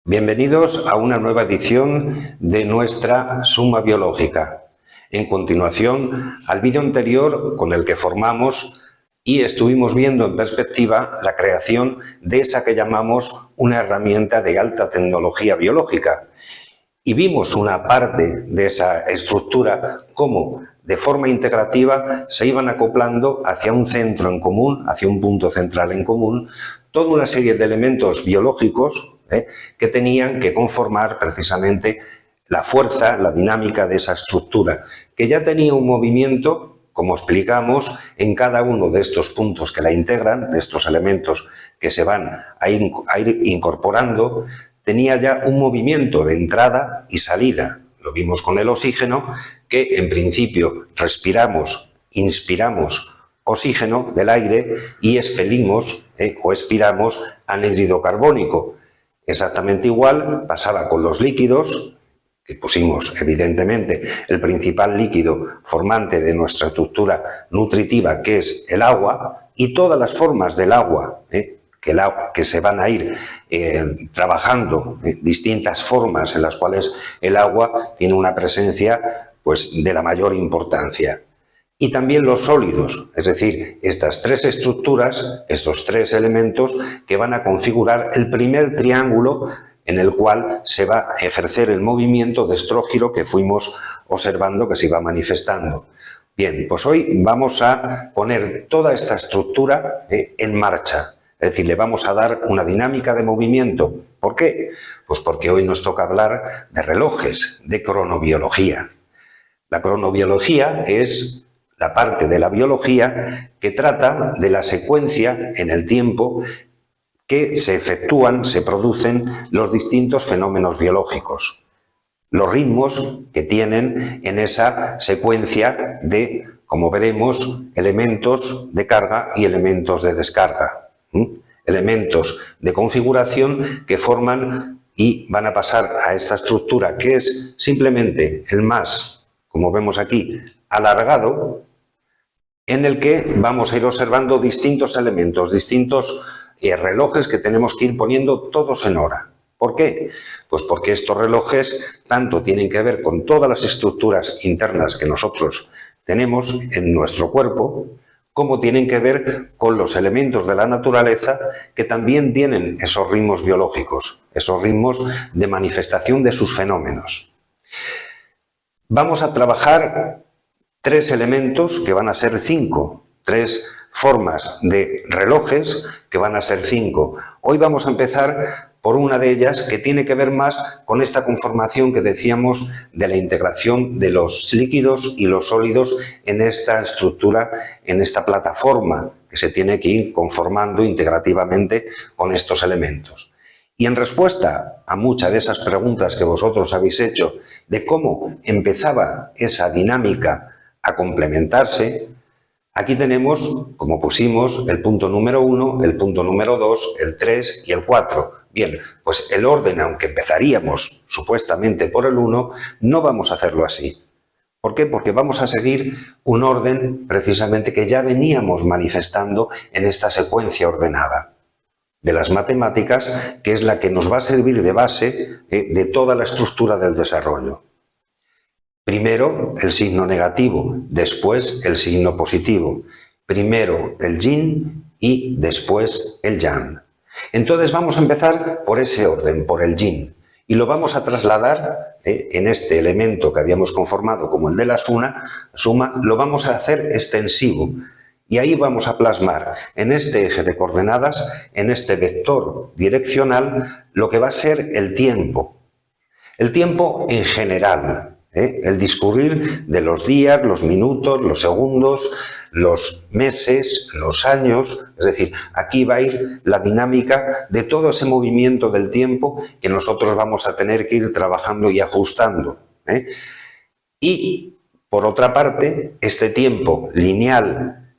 Bienvenidos a una nueva edición de nuestra Suma Biológica. En continuación al vídeo anterior con el que formamos y estuvimos viendo en perspectiva la creación de esa que llamamos una herramienta de alta tecnología biológica. Y vimos una parte de esa estructura, cómo de forma integrativa se iban acoplando hacia un centro en común, hacia un punto central en común, toda una serie de elementos biológicos que tenían que conformar precisamente la fuerza, la dinámica de esa estructura, que ya tenía un movimiento, como explicamos, en cada uno de estos puntos que la integran, de estos elementos que se van a ir incorporando, tenía ya un movimiento de entrada y salida. Lo vimos con el oxígeno, que en principio respiramos, inspiramos oxígeno del aire y expelimos o expiramos anhídrido carbónico. Exactamente igual pasaba con los líquidos, que pusimos evidentemente el principal líquido formante de nuestra estructura nutritiva, que es el agua, y todas las formas del agua, que se van a ir trabajando, distintas formas en las cuales el agua tiene una presencia pues, de la mayor importancia. Y también los sólidos, es decir, estas tres estructuras, estos tres elementos que van a configurar el primer triángulo en el cual se va a ejercer el movimiento de estrógiro que fuimos observando que se iba manifestando. Bien, pues hoy vamos a poner toda esta estructura en marcha. Es decir, le vamos a dar una dinámica de movimiento. ¿Por qué? Pues porque hoy nos toca hablar de relojes, de cronobiología. La cronobiología es la parte de la biología que trata de la secuencia en el tiempo que se efectúan, se producen los distintos fenómenos biológicos. Los ritmos que tienen en esa secuencia de, como veremos, elementos de carga y elementos de descarga. Elementos de configuración que forman y van a pasar a esta estructura que es simplemente el más, como vemos aquí, alargado, en el que vamos a ir observando distintos elementos, distintos relojes que tenemos que ir poniendo todos en hora. ¿Por qué? Pues porque estos relojes tanto tienen que ver con todas las estructuras internas que nosotros tenemos en nuestro cuerpo, como tienen que ver con los elementos de la naturaleza que también tienen esos ritmos biológicos, esos ritmos de manifestación de sus fenómenos. Vamos a trabajar tres elementos que van a ser 5, tres formas de relojes que van a ser 5. Hoy vamos a empezar por una de ellas que tiene que ver más con esta conformación que decíamos de la integración de los líquidos y los sólidos en esta estructura, en esta plataforma que se tiene que ir conformando integrativamente con estos elementos. Y en respuesta a muchas de esas preguntas que vosotros habéis hecho de cómo empezaba esa dinámica a complementarse, aquí tenemos, como pusimos, el punto número 1, el punto número 2, el 3 y el 4. Bien, pues el orden, aunque empezaríamos supuestamente por el 1, no vamos a hacerlo así. ¿Por qué? Porque vamos a seguir un orden precisamente que ya veníamos manifestando en esta secuencia ordenada de las matemáticas, que es la que nos va a servir de base de toda la estructura del desarrollo. Primero el signo negativo, después el signo positivo. Primero el yin y después el yang. Entonces vamos a empezar por ese orden, por el yin. Y lo vamos a trasladar en este elemento que habíamos conformado como el de la suma, lo vamos a hacer extensivo. Y ahí vamos a plasmar en este eje de coordenadas, en este vector direccional, lo que va a ser el tiempo. El tiempo en general. El discurrir de los días, los minutos, los segundos, los meses, los años, es decir, aquí va a ir la dinámica de todo ese movimiento del tiempo que nosotros vamos a tener que ir trabajando y ajustando. Y, por otra parte, este tiempo lineal,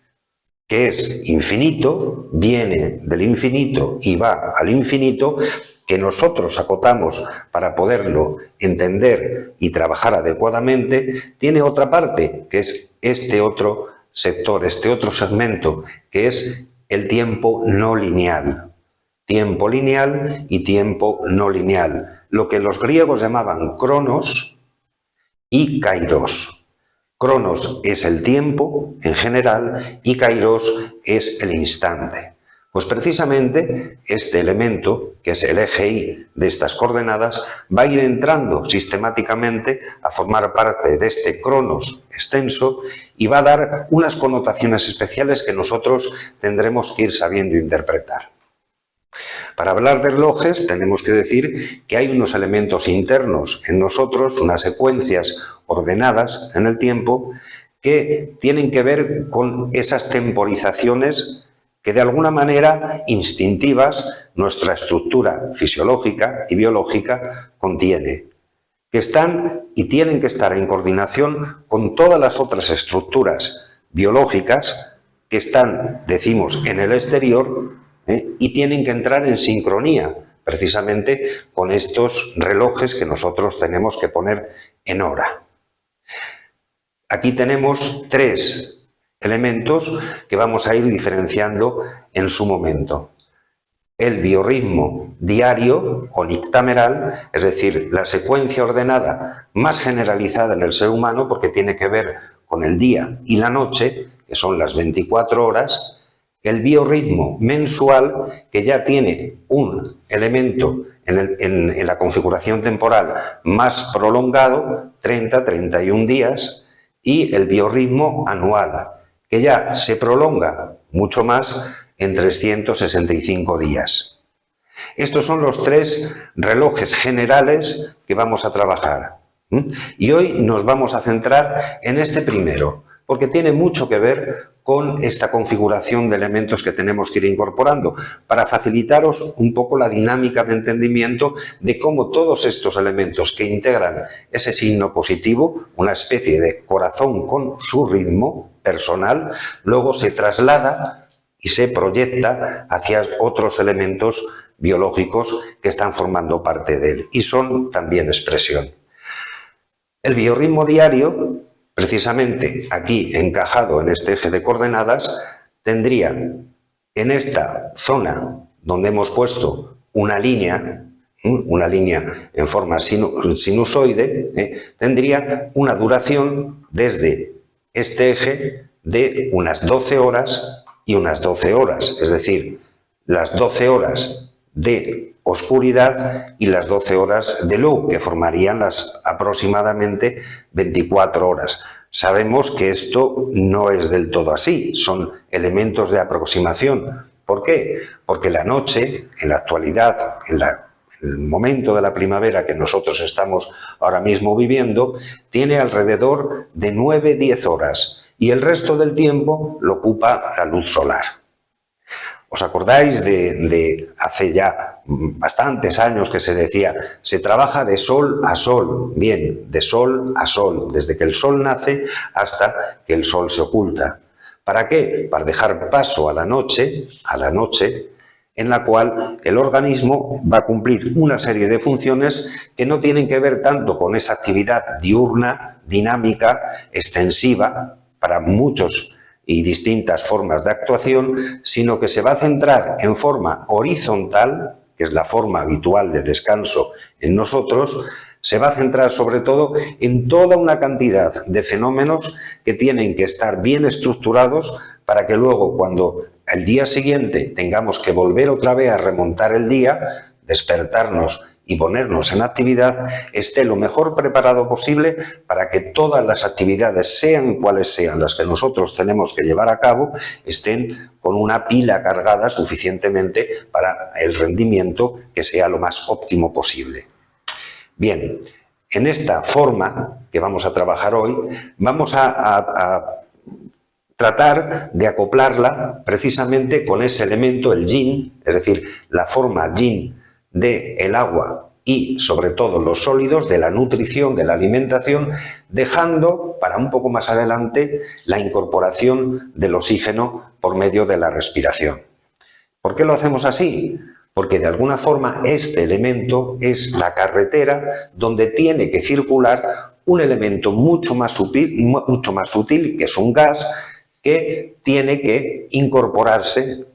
que es infinito, viene del infinito y va al infinito, que nosotros acotamos para poderlo entender y trabajar adecuadamente, tiene otra parte, que es este otro sector, este otro segmento, que es el tiempo no lineal. tiempo lineal y tiempo no lineal, lo que los griegos llamaban cronos y kairos. Cronos es el tiempo en general y kairos es el instante. Pues precisamente este elemento, que es el eje Y de estas coordenadas, va a ir entrando sistemáticamente a formar parte de este cronos extenso y va a dar unas connotaciones especiales que nosotros tendremos que ir sabiendo interpretar. Para hablar de relojes tenemos que decir que hay unos elementos internos en nosotros, unas secuencias ordenadas en el tiempo que tienen que ver con esas temporizaciones que de alguna manera instintivas nuestra estructura fisiológica y biológica contiene, que están y tienen que estar en coordinación con todas las otras estructuras biológicas que están, decimos, en el exterior, y tienen que entrar en sincronía precisamente con estos relojes que nosotros tenemos que poner en hora. Aquí tenemos tres elementos que vamos a ir diferenciando en su momento. El biorritmo diario o nictameral, es decir, la secuencia ordenada más generalizada en el ser humano porque tiene que ver con el día y la noche, que son las 24 horas, el biorritmo mensual, que ya tiene un elemento en la configuración temporal más prolongado, 30-31 días, y el biorritmo anual, que ya se prolonga mucho más en 365 días. Estos son los tres relojes generales que vamos a trabajar. Y hoy nos vamos a centrar en este primero, porque tiene mucho que ver con esta configuración de elementos que tenemos que ir incorporando, para facilitaros un poco la dinámica de entendimiento de cómo todos estos elementos que integran ese signo positivo, una especie de corazón con su ritmo personal, luego se traslada y se proyecta hacia otros elementos biológicos que están formando parte de él y son también expresión. El biorritmo diario, precisamente aquí encajado en este eje de coordenadas, tendría en esta zona donde hemos puesto una línea en forma sinusoide, tendría una duración desde este eje de unas 12 horas y unas 12 horas, es decir, las 12 horas de oscuridad y las 12 horas de luz, que formarían las aproximadamente 24 horas. Sabemos que esto no es del todo así, son elementos de aproximación. ¿Por qué? Porque la noche, en la actualidad, en el momento de la primavera que nosotros estamos ahora mismo viviendo, tiene alrededor de 9-10 horas y el resto del tiempo lo ocupa la luz solar. ¿Os acordáis de hace ya bastantes años que se decía, se trabaja de sol a sol? Bien, de sol a sol, desde que el sol nace hasta que el sol se oculta. ¿Para qué? Para dejar paso a la noche, en la cual el organismo va a cumplir una serie de funciones que no tienen que ver tanto con esa actividad diurna, dinámica, extensiva, para muchos y distintas formas de actuación, sino que se va a centrar en forma horizontal, que es la forma habitual de descanso en nosotros, se va a centrar sobre todo en toda una cantidad de fenómenos que tienen que estar bien estructurados para que luego, cuando el día siguiente tengamos que volver otra vez a remontar el día, despertarnos y ponernos en actividad, esté lo mejor preparado posible para que todas las actividades, sean cuales sean las que nosotros tenemos que llevar a cabo, estén con una pila cargada suficientemente para el rendimiento que sea lo más óptimo posible. Bien, en esta forma que vamos a trabajar hoy, vamos a tratar de acoplarla precisamente con ese elemento, el yin, es decir, la forma yin del agua y sobre todo los sólidos, de la nutrición, de la alimentación, dejando para un poco más adelante la incorporación del oxígeno por medio de la respiración. ¿Por qué lo hacemos así? Porque de alguna forma este elemento es la carretera donde tiene que circular un elemento mucho más sutil, que es un gas, que tiene que incorporarse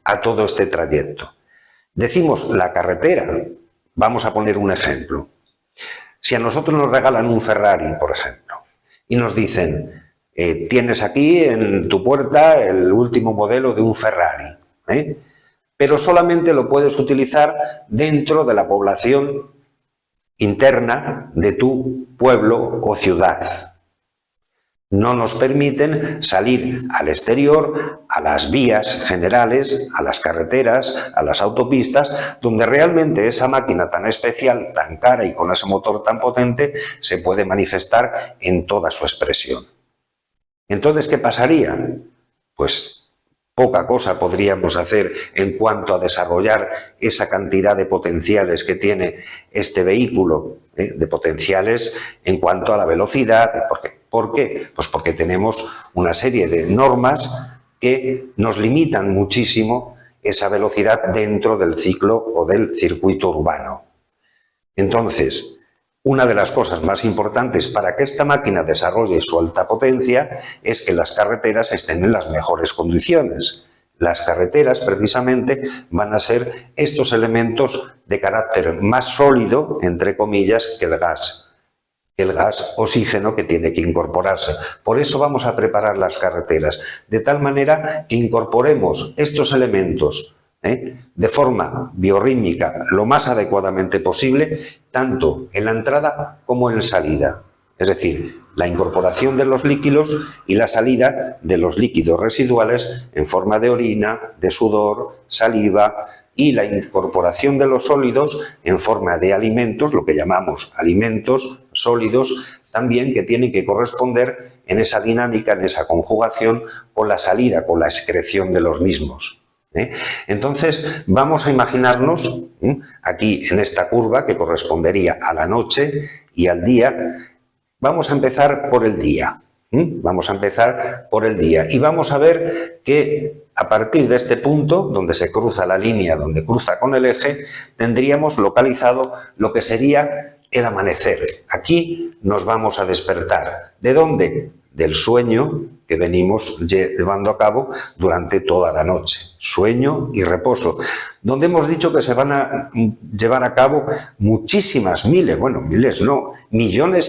a todo este trayecto. Decimos la carretera. Vamos a poner un ejemplo. Si a nosotros nos regalan un Ferrari, por ejemplo, y nos dicen, tienes aquí en tu puerta el último modelo de un Ferrari, pero solamente lo puedes utilizar dentro de la población interna de tu pueblo o ciudad. No nos permiten salir al exterior, a las vías generales, a las carreteras, a las autopistas, donde realmente esa máquina tan especial, tan cara y con ese motor tan potente, se puede manifestar en toda su expresión. Entonces, ¿qué pasaría? Pues poca cosa podríamos hacer en cuanto a desarrollar esa cantidad de potenciales que tiene este vehículo, de potenciales en cuanto a la velocidad. ¿Por qué? Pues porque tenemos una serie de normas que nos limitan muchísimo esa velocidad dentro del ciclo o del circuito urbano. Entonces, una de las cosas más importantes para que esta máquina desarrolle su alta potencia es que las carreteras estén en las mejores condiciones. Las carreteras, precisamente, van a ser estos elementos de carácter más sólido, entre comillas, que el gas oxígeno que tiene que incorporarse. Por eso vamos a preparar las carreteras, de tal manera que incorporemos estos elementos de forma biorrítmica lo más adecuadamente posible, tanto en la entrada como en la salida. Es decir, la incorporación de los líquidos y la salida de los líquidos residuales en forma de orina, de sudor, saliva, y la incorporación de los sólidos en forma de alimentos, lo que llamamos alimentos sólidos, también que tienen que corresponder en esa dinámica, en esa conjugación con la salida, con la excreción de los mismos. Entonces, vamos a imaginarnos aquí en esta curva que correspondería a la noche y al día. Vamos a empezar por el día. Vamos a empezar por el día y vamos a ver que a partir de este punto, donde se cruza la línea, donde cruza con el eje, tendríamos localizado lo que sería el amanecer. Aquí nos vamos a despertar. ¿De dónde? Del sueño que venimos llevando a cabo durante toda la noche. Sueño y reposo, donde hemos dicho que se van a llevar a cabo muchísimas millones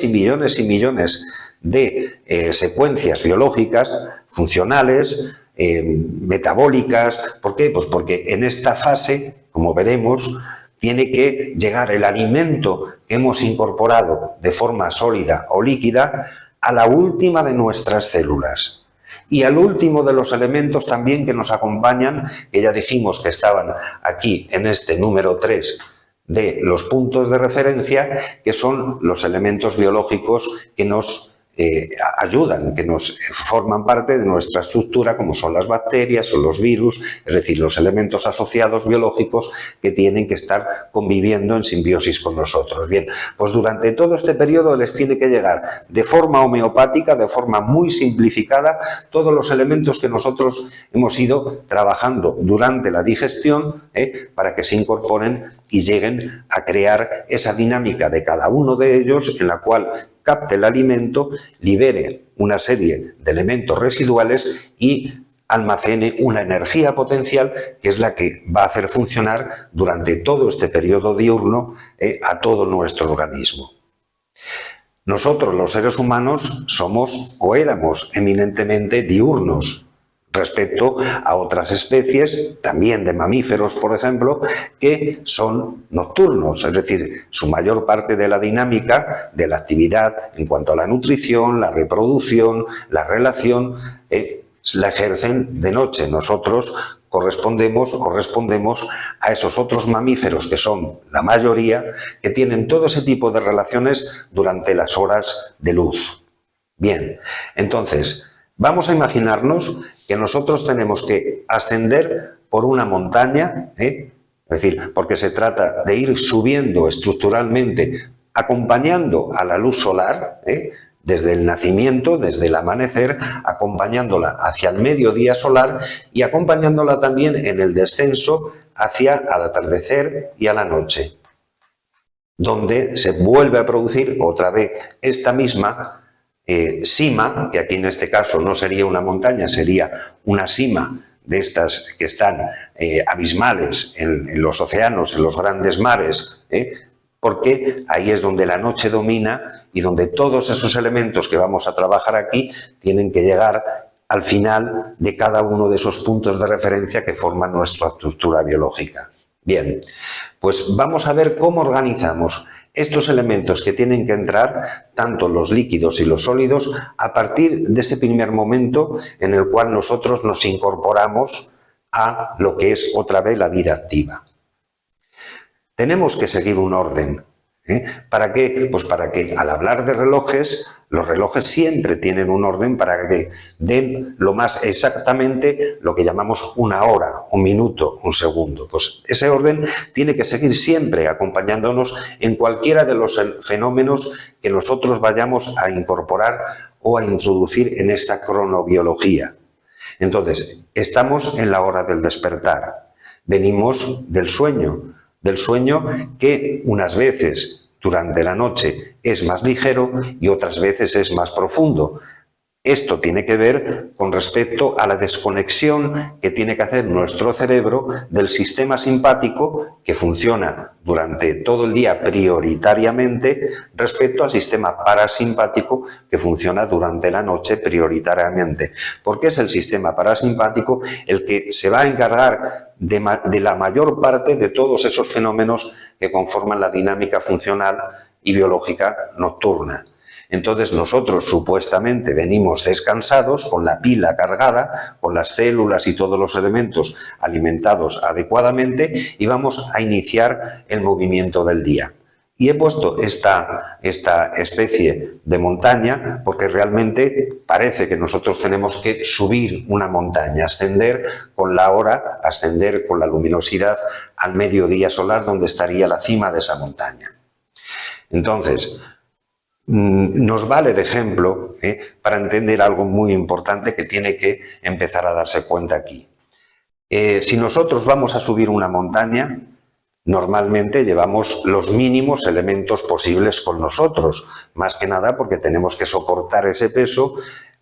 y millones y millones de secuencias biológicas, funcionales, metabólicas. ¿Por qué? Pues porque en esta fase, como veremos, tiene que llegar el alimento que hemos incorporado de forma sólida o líquida a la última de nuestras células y al último de los elementos también que nos acompañan, que ya dijimos que estaban aquí en este número 3 de los puntos de referencia, que son los elementos biológicos que nos ayudan, que nos forman parte de nuestra estructura, como son las bacterias o los virus, es decir, los elementos asociados biológicos que tienen que estar conviviendo en simbiosis con nosotros. Bien, pues durante todo este periodo les tiene que llegar de forma homeopática, de forma muy simplificada, todos los elementos que nosotros hemos ido trabajando durante la digestión para que se incorporen y lleguen a crear esa dinámica de cada uno de ellos en la cual capte el alimento, libere una serie de elementos residuales y almacene una energía potencial que es la que va a hacer funcionar durante todo este periodo diurno a todo nuestro organismo. Nosotros, los seres humanos, somos o éramos eminentemente diurnos respecto a otras especies, también de mamíferos, por ejemplo, que son nocturnos, es decir, su mayor parte de la dinámica de la actividad en cuanto a la nutrición, la reproducción, la relación, la ejercen de noche. Nosotros correspondemos a esos otros mamíferos que son la mayoría, que tienen todo ese tipo de relaciones durante las horas de luz. Bien, entonces, vamos a imaginarnos que nosotros tenemos que ascender por una montaña, es decir, porque se trata de ir subiendo estructuralmente, acompañando a la luz solar, desde el nacimiento, desde el amanecer, acompañándola hacia el mediodía solar y acompañándola también en el descenso hacia el atardecer y a la noche, donde se vuelve a producir otra vez esta misma cima, que aquí en este caso no sería una montaña, sería una cima de estas que están abismales en los océanos, en los grandes mares, porque ahí es donde la noche domina y donde todos esos elementos que vamos a trabajar aquí tienen que llegar al final de cada uno de esos puntos de referencia que forman nuestra estructura biológica. Bien, pues vamos a ver cómo organizamos estos elementos que tienen que entrar, tanto los líquidos y los sólidos, a partir de ese primer momento en el cual nosotros nos incorporamos a lo que es otra vez la vida activa. Tenemos que seguir un orden. ¿Para qué? Pues para que al hablar de relojes, los relojes siempre tienen un orden para que den lo más exactamente lo que llamamos una hora, un minuto, un segundo. Pues ese orden tiene que seguir siempre acompañándonos en cualquiera de los fenómenos que nosotros vayamos a incorporar o a introducir en esta cronobiología. Entonces, estamos en la hora del despertar. Venimos del sueño que unas veces durante la noche es más ligero y otras veces es más profundo. Esto tiene que ver con respecto a la desconexión que tiene que hacer nuestro cerebro del sistema simpático, que funciona durante todo el día prioritariamente, respecto al sistema parasimpático, que funciona durante la noche prioritariamente. Porque es el sistema parasimpático el que se va a encargar de la mayor parte de todos esos fenómenos que conforman la dinámica funcional y biológica nocturna. Entonces nosotros supuestamente venimos descansados, con la pila cargada, con las células y todos los elementos alimentados adecuadamente y vamos a iniciar el movimiento del día. Y he puesto esta especie de montaña porque realmente parece que nosotros tenemos que subir una montaña, ascender con la hora, ascender con la luminosidad al mediodía solar donde estaría la cima de esa montaña. Entonces, nos vale de ejemplo para entender algo muy importante que tiene que empezar a darse cuenta aquí. Si nosotros vamos a subir una montaña, normalmente llevamos los mínimos elementos posibles con nosotros, más que nada porque tenemos que soportar ese peso,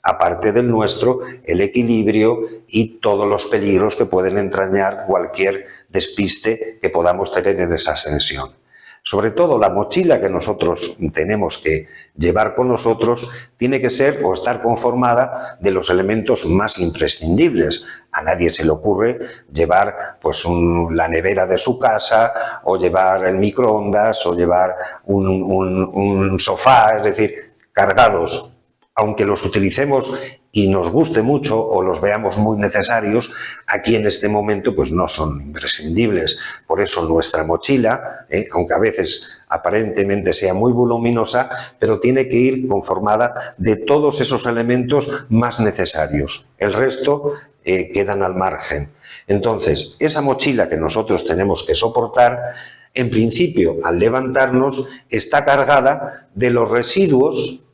aparte del nuestro, el equilibrio y todos los peligros que pueden entrañar cualquier despiste que podamos tener en esa ascensión. Sobre todo la mochila que nosotros tenemos que llevar con nosotros tiene que ser o estar conformada de los elementos más imprescindibles. A nadie se le ocurre llevar pues, la nevera de su casa o llevar el microondas o llevar un sofá, es decir, cargados. Aunque los utilicemos y nos guste mucho o los veamos muy necesarios, aquí en este momento pues no son imprescindibles. Por eso nuestra mochila, aunque a veces aparentemente sea muy voluminosa, pero tiene que ir conformada de todos esos elementos más necesarios. El resto quedan al margen. Entonces, esa mochila que nosotros tenemos que soportar, en principio, al levantarnos, está cargada de los residuos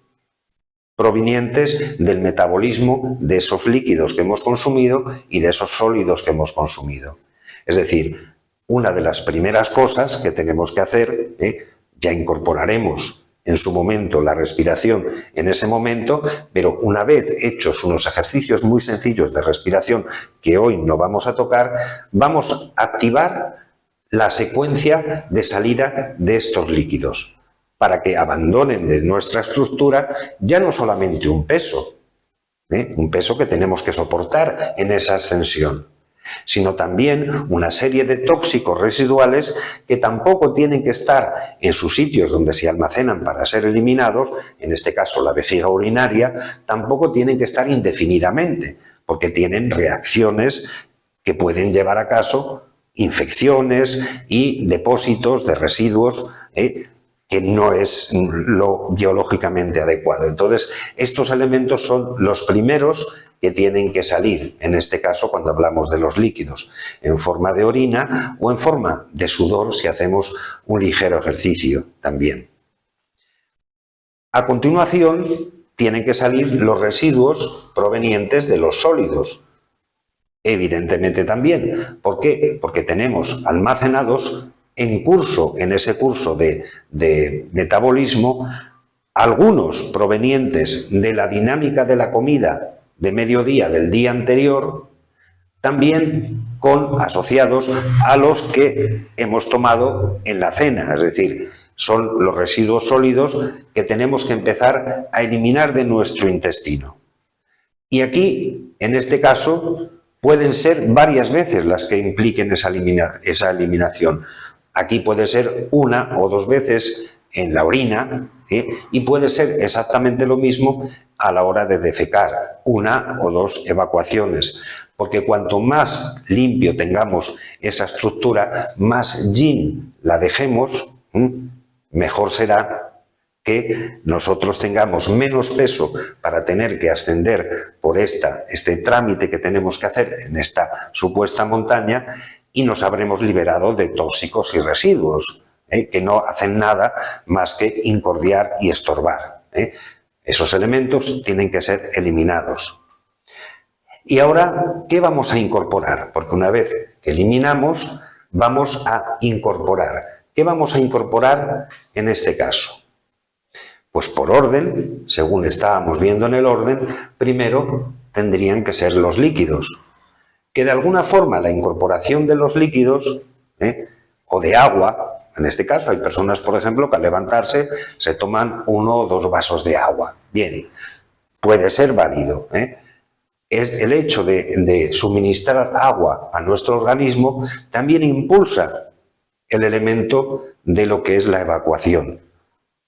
provenientes del metabolismo de esos líquidos que hemos consumido y de esos sólidos que hemos consumido. Es decir, una de las primeras cosas que tenemos que hacer, ya incorporaremos en su momento la respiración en ese momento, pero una vez hechos unos ejercicios muy sencillos de respiración que hoy no vamos a tocar, vamos a activar la secuencia de salida de estos líquidos, para que abandonen de nuestra estructura ya no solamente un peso que tenemos que soportar en esa ascensión, sino también una serie de tóxicos residuales que tampoco tienen que estar en sus sitios donde se almacenan para ser eliminados, en este caso la vejiga urinaria, tampoco tienen que estar indefinidamente, porque tienen reacciones que pueden llevar a cabo infecciones y depósitos de residuos que no es lo biológicamente adecuado. Entonces, estos elementos son los primeros que tienen que salir, en este caso cuando hablamos de los líquidos, en forma de orina o en forma de sudor si hacemos un ligero ejercicio también. A continuación, tienen que salir los residuos provenientes de los sólidos. Evidentemente también. ¿Por qué? Porque tenemos almacenados en ese curso de metabolismo, algunos provenientes de la dinámica de la comida de mediodía del día anterior, también asociados a los que hemos tomado en la cena, es decir, son los residuos sólidos que tenemos que empezar a eliminar de nuestro intestino. Y aquí, en este caso, pueden ser varias veces las que impliquen esa eliminación. Aquí puede ser 1 o 2 veces en la orina, y puede ser exactamente lo mismo a la hora de defecar, 1 o 2 evacuaciones, porque cuanto más limpio tengamos esa estructura, más yin la dejemos, mejor será que nosotros tengamos menos peso para tener que ascender por este trámite que tenemos que hacer en esta supuesta montaña, y nos habremos liberado de tóxicos y residuos, que no hacen nada más que incordiar y estorbar. Esos elementos tienen que ser eliminados. Y ahora, ¿qué vamos a incorporar? Porque una vez que eliminamos, vamos a incorporar. ¿Qué vamos a incorporar en este caso? Pues por orden, según estábamos viendo en el orden, primero tendrían que ser los líquidos. Que de alguna forma la incorporación de los líquidos, o de agua, en este caso hay personas, por ejemplo, que al levantarse se toman 1 o 2 vasos de agua. Bien, puede ser válido. El hecho de suministrar agua a nuestro organismo también impulsa el elemento de lo que es la evacuación.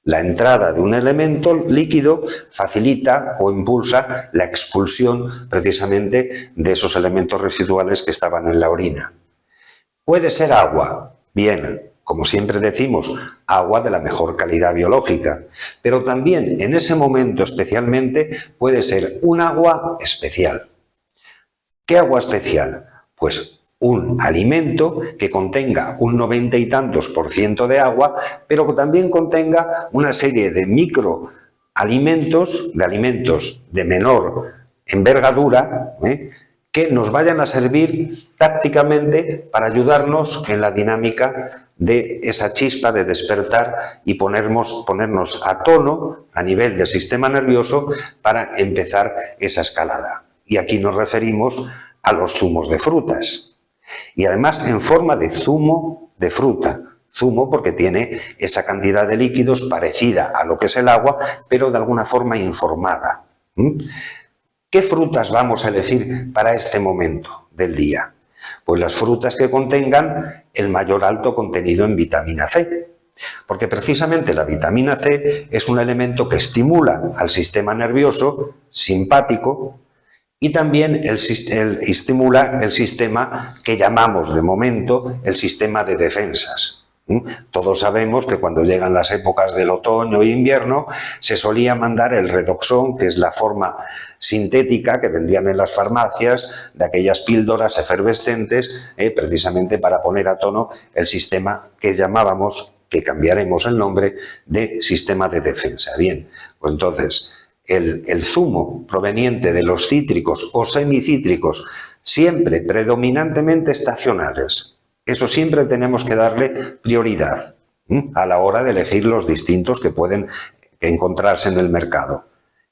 La entrada de un elemento líquido facilita o impulsa la expulsión precisamente de esos elementos residuales que estaban en la orina. Puede ser agua, bien, como siempre decimos, agua de la mejor calidad biológica, pero también en ese momento especialmente puede ser un agua especial. ¿Qué agua especial? Pues un alimento que contenga un 90 y tantos % de agua, pero que también contenga una serie de microalimentos, de alimentos de menor envergadura, que nos vayan a servir tácticamente para ayudarnos en la dinámica de esa chispa de despertar y ponernos a tono a nivel del sistema nervioso para empezar esa escalada. Y aquí nos referimos a los zumos de frutas. Y además en forma de zumo de fruta. Zumo porque tiene esa cantidad de líquidos parecida a lo que es el agua, pero de alguna forma informada. ¿Qué frutas vamos a elegir para este momento del día? Pues las frutas que contengan el mayor alto contenido en vitamina C. Porque precisamente la vitamina C es un elemento que estimula al sistema nervioso simpático, y también estimula el sistema que llamamos de momento el sistema de defensas. Todos sabemos que cuando llegan las épocas del otoño e invierno se solía mandar el redoxón, que es la forma sintética que vendían en las farmacias de aquellas píldoras efervescentes, precisamente para poner a tono el sistema que llamábamos, que cambiaremos el nombre, de sistema de defensa. Bien, pues entonces el zumo proveniente de los cítricos o semicítricos, siempre predominantemente estacionales. Eso siempre tenemos que darle prioridad a la hora de elegir los distintos que pueden encontrarse en el mercado.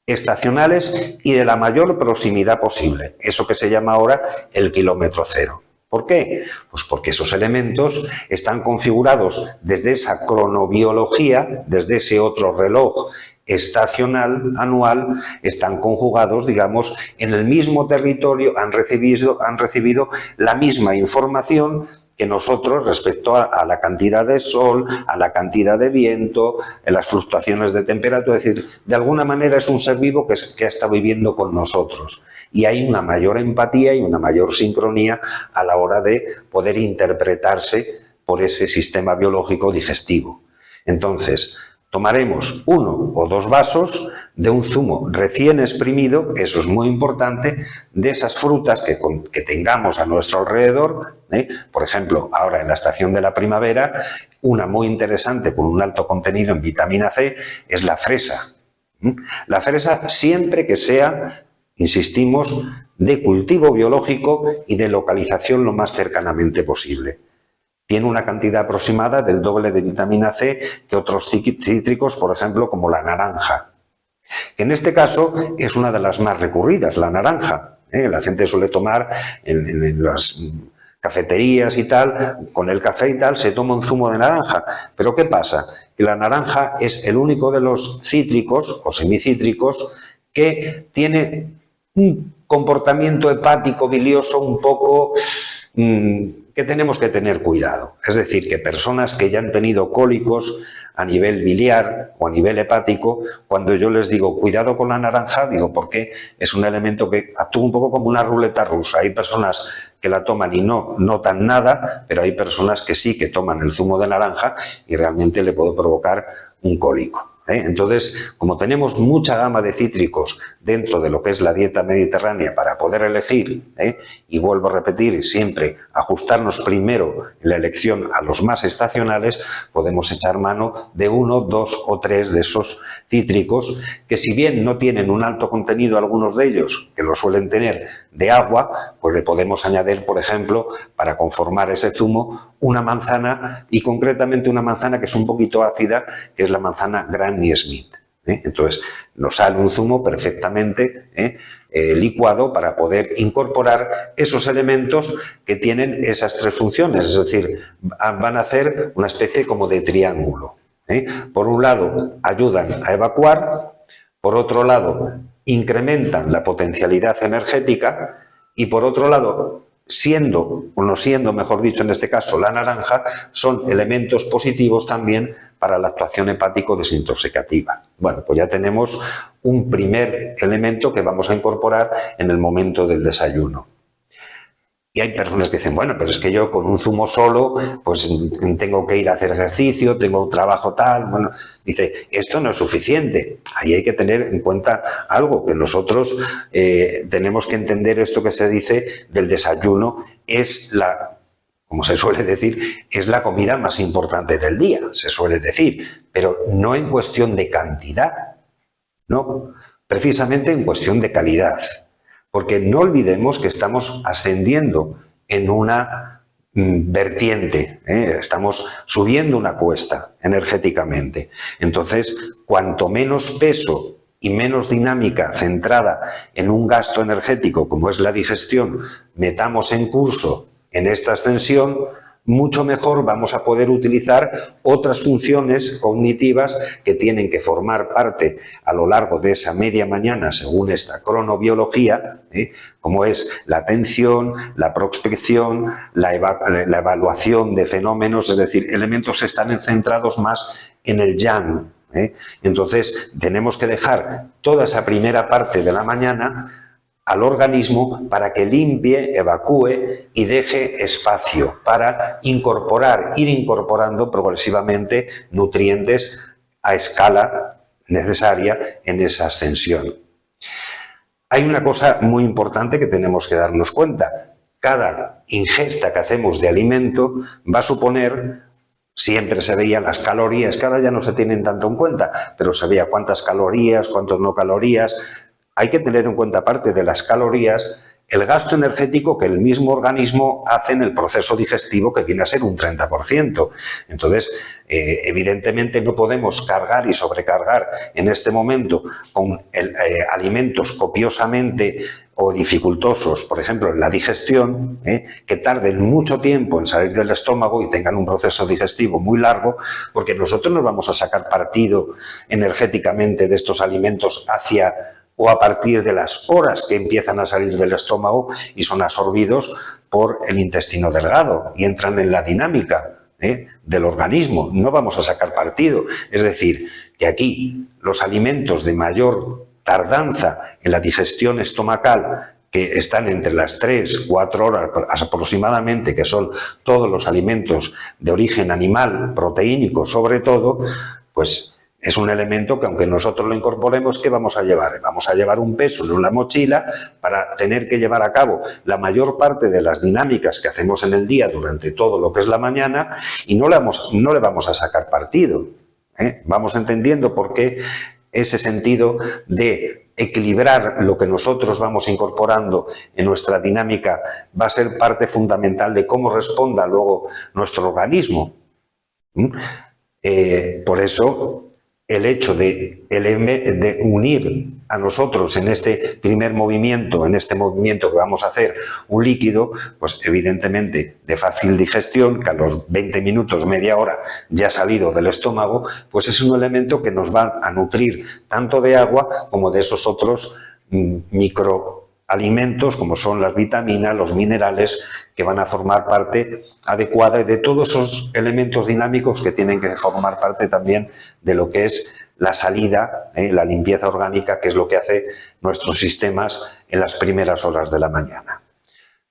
Estacionales y de la mayor proximidad posible. Eso que se llama ahora el kilómetro cero. ¿Por qué? Pues porque esos elementos están configurados desde esa cronobiología, desde ese otro reloj estacional anual, están conjugados, digamos, en el mismo territorio, han recibido la misma información que nosotros respecto a la cantidad de sol, a la cantidad de viento, a las fluctuaciones de temperatura. Es decir, de alguna manera es un ser vivo que ha estado viviendo con nosotros. Y hay una mayor empatía y una mayor sincronía a la hora de poder interpretarse por ese sistema biológico digestivo. Entonces, tomaremos 1 o 2 vasos de un zumo recién exprimido, eso es muy importante, de esas frutas que tengamos a nuestro alrededor. Por ejemplo, ahora en la estación de la primavera, una muy interesante con un alto contenido en vitamina C es la fresa. La fresa siempre que sea, insistimos, de cultivo biológico y de localización lo más cercanamente posible. Tiene una cantidad aproximada del doble de vitamina C que otros cítricos, por ejemplo, como la naranja. En este caso es una de las más recurridas, la naranja, La gente suele tomar en las cafeterías y tal, con el café y tal, se toma un zumo de naranja. Pero ¿qué pasa? Que la naranja es el único de los cítricos o semicítricos que tiene un comportamiento hepático bilioso un poco que tenemos que tener cuidado. Es decir, que personas que ya han tenido cólicos a nivel biliar o a nivel hepático, cuando yo les digo cuidado con la naranja, digo porque es un elemento que actúa un poco como una ruleta rusa. Hay personas que la toman y no notan nada, pero hay personas que sí que toman el zumo de naranja y realmente le puede provocar un cólico. Entonces, como tenemos mucha gama de cítricos dentro de lo que es la dieta mediterránea para poder elegir, y vuelvo a repetir, siempre ajustarnos primero en la elección a los más estacionales, podemos echar mano de 1, 2 o 3 de esos cítricos que, si bien no tienen un alto contenido algunos de ellos, que lo suelen tener, de agua, pues le podemos añadir, por ejemplo, para conformar ese zumo, una manzana, y concretamente una manzana que es un poquito ácida, que es la manzana Granny Smith. Entonces, nos sale un zumo perfectamente licuado para poder incorporar esos elementos que tienen esas 3 funciones, es decir, van a hacer una especie como de triángulo. Por un lado, ayudan a evacuar, por otro lado, incrementan la potencialidad energética y, por otro lado, siendo, o no siendo, mejor dicho, en este caso, la naranja, son elementos positivos también para la actuación hepático-desintoxicativa. Bueno, pues ya tenemos un primer elemento que vamos a incorporar en el momento del desayuno. Y hay personas que dicen, bueno, pero es que yo con un zumo solo, pues tengo que ir a hacer ejercicio, tengo un trabajo tal. Bueno, dice, esto no es suficiente. Ahí hay que tener en cuenta algo, que nosotros tenemos que entender esto que se dice del desayuno, es la, como se suele decir, es la comida más importante del día, se suele decir, pero no en cuestión de cantidad, no, precisamente en cuestión de calidad. Porque no olvidemos que estamos ascendiendo en una vertiente, estamos subiendo una cuesta energéticamente. Entonces, cuanto menos peso y menos dinámica centrada en un gasto energético como es la digestión metamos en curso en esta ascensión, mucho mejor vamos a poder utilizar otras funciones cognitivas que tienen que formar parte a lo largo de esa media mañana según esta cronobiología, como es la atención, la prospección, la evaluación de fenómenos, es decir, elementos que están centrados más en el yang. Entonces, tenemos que dejar toda esa primera parte de la mañana al organismo para que limpie, evacúe y deje espacio para ir incorporando progresivamente nutrientes a escala necesaria en esa ascensión. Hay una cosa muy importante que tenemos que darnos cuenta. Cada ingesta que hacemos de alimento va a suponer, siempre se veían las calorías, que ahora ya no se tienen tanto en cuenta, pero se veía cuántas calorías, cuántas no calorías. Hay que tener en cuenta, aparte de las calorías, el gasto energético que el mismo organismo hace en el proceso digestivo, que viene a ser un 30%. Entonces, evidentemente no podemos cargar y sobrecargar en este momento con alimentos copiosamente o dificultosos, por ejemplo, en la digestión, que tarden mucho tiempo en salir del estómago y tengan un proceso digestivo muy largo, porque nosotros nos vamos a sacar partido energéticamente de estos alimentos hacia o a partir de las horas que empiezan a salir del estómago y son absorbidos por el intestino delgado y entran en la dinámica del organismo. No vamos a sacar partido. Es decir, que aquí los alimentos de mayor tardanza en la digestión estomacal, que están entre las 3-4 horas aproximadamente, que son todos los alimentos de origen animal, proteínico sobre todo, pues es un elemento que, aunque nosotros lo incorporemos, ¿qué vamos a llevar? Vamos a llevar un peso en una mochila para tener que llevar a cabo la mayor parte de las dinámicas que hacemos en el día durante todo lo que es la mañana y no le vamos a sacar partido. Vamos entendiendo por qué ese sentido de equilibrar lo que nosotros vamos incorporando en nuestra dinámica va a ser parte fundamental de cómo responda luego nuestro organismo. Por eso, el hecho de unir a nosotros en este primer movimiento, en este movimiento que vamos a hacer, un líquido, pues evidentemente de fácil digestión, que a los 20 minutos, media hora ya ha salido del estómago, pues es un elemento que nos va a nutrir tanto de agua como de esos otros microalimentos como son las vitaminas, los minerales, que van a formar parte adecuada de todos esos elementos dinámicos que tienen que formar parte también de lo que es la salida, la limpieza orgánica, que es lo que hace nuestros sistemas en las primeras horas de la mañana.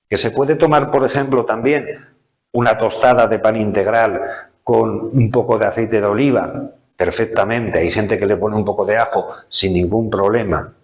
Que se puede tomar, por ejemplo, también una tostada de pan integral con un poco de aceite de oliva, perfectamente. Hay gente que le pone un poco de ajo sin ningún problema.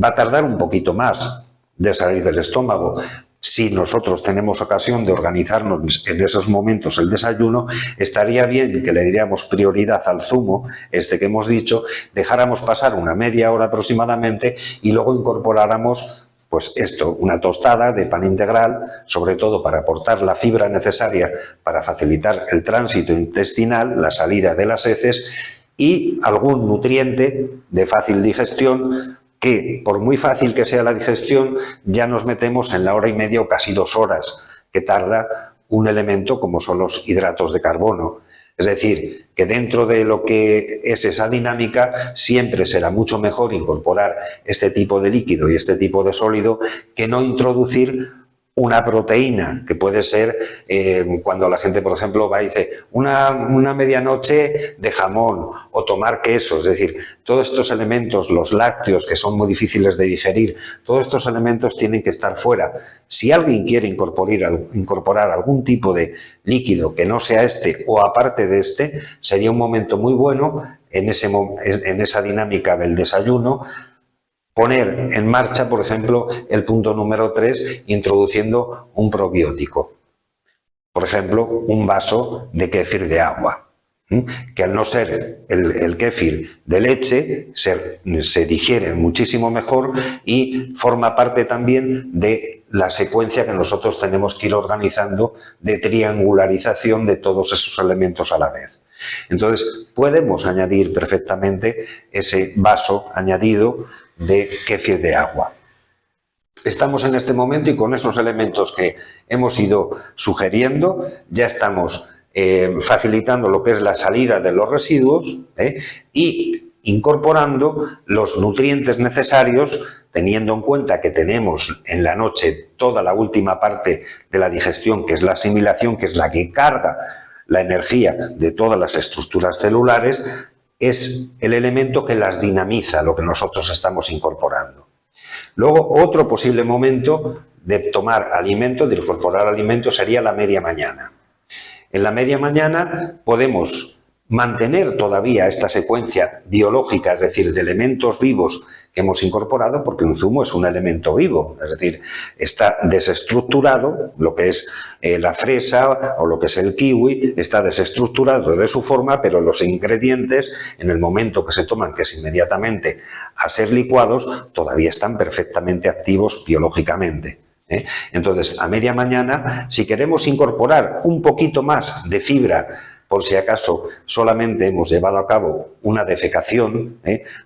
Va a tardar un poquito más de salir del estómago. Si nosotros tenemos ocasión de organizarnos en esos momentos el desayuno, estaría bien que le diéramos prioridad al zumo, este que hemos dicho, dejáramos pasar una media hora aproximadamente y luego incorporáramos pues esto, una tostada de pan integral, sobre todo para aportar la fibra necesaria para facilitar el tránsito intestinal, la salida de las heces y algún nutriente de fácil digestión que, por muy fácil que sea la digestión, ya nos metemos en la hora y media o casi 2 horas que tarda un elemento como son los hidratos de carbono. Es decir, que dentro de lo que es esa dinámica siempre será mucho mejor incorporar este tipo de líquido y este tipo de sólido que no introducir una proteína, que puede ser cuando la gente, por ejemplo, va y dice una medianoche de jamón o tomar queso, es decir, todos estos elementos, los lácteos, que son muy difíciles de digerir, todos estos elementos tienen que estar fuera. Si alguien quiere incorporar algún tipo de líquido que no sea este o aparte de este, sería un momento muy bueno en esa dinámica del desayuno, poner en marcha, por ejemplo, el punto número 3, introduciendo un probiótico. Por ejemplo, un vaso de kéfir de agua, que al no ser el kéfir de leche, se digiere muchísimo mejor y forma parte también de la secuencia que nosotros tenemos que ir organizando de triangularización de todos esos elementos a la vez. Entonces, podemos añadir perfectamente ese vaso añadido de kéfir de agua. Estamos en este momento y con esos elementos que hemos ido sugiriendo ya estamos facilitando lo que es la salida de los residuos y incorporando los nutrientes necesarios, teniendo en cuenta que tenemos en la noche toda la última parte de la digestión, que es la asimilación, que es la que carga la energía de todas las estructuras celulares, es el elemento que las dinamiza, lo que nosotros estamos incorporando. Luego, otro posible momento de tomar alimento, de incorporar alimento, sería la media mañana. En la media mañana podemos mantener todavía esta secuencia biológica, es decir, de elementos vivos que hemos incorporado, porque un zumo es un elemento vivo, es decir, está desestructurado, lo que es la fresa o lo que es el kiwi, está desestructurado de su forma, pero los ingredientes, en el momento que se toman, que es inmediatamente a ser licuados, todavía están perfectamente activos biológicamente. Entonces, a media mañana, si queremos incorporar un poquito más de fibra, por si acaso solamente hemos llevado a cabo una defecación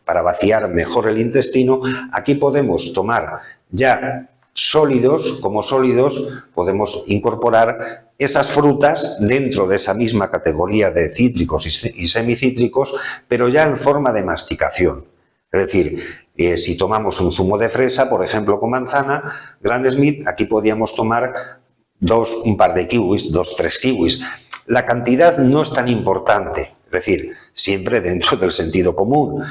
para vaciar mejor el intestino, aquí podemos tomar ya sólidos, como sólidos podemos incorporar esas frutas dentro de esa misma categoría de cítricos y semicítricos, pero ya en forma de masticación. Es decir, si tomamos un zumo de fresa, por ejemplo con manzana, Gran Smith, aquí podíamos tomar un par de kiwis, 2-3 kiwis. La cantidad no es tan importante, es decir, siempre dentro del sentido común.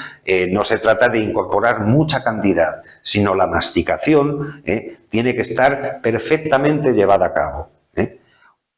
No se trata de incorporar mucha cantidad, sino la masticación tiene que estar perfectamente llevada a cabo.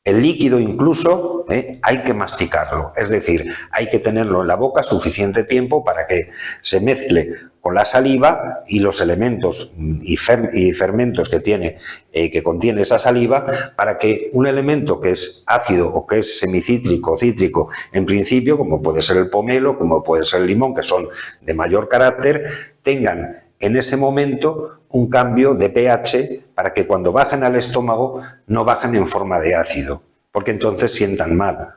El líquido incluso hay que masticarlo, es decir, hay que tenerlo en la boca suficiente tiempo para que se mezcle con la saliva y los elementos y fermentos que contiene esa saliva, para que un elemento que es ácido o que es semicítrico o cítrico, en principio, como puede ser el pomelo, como puede ser el limón, que son de mayor carácter, tengan en ese momento un cambio de pH para que cuando bajen al estómago no bajen en forma de ácido, porque entonces sientan mal.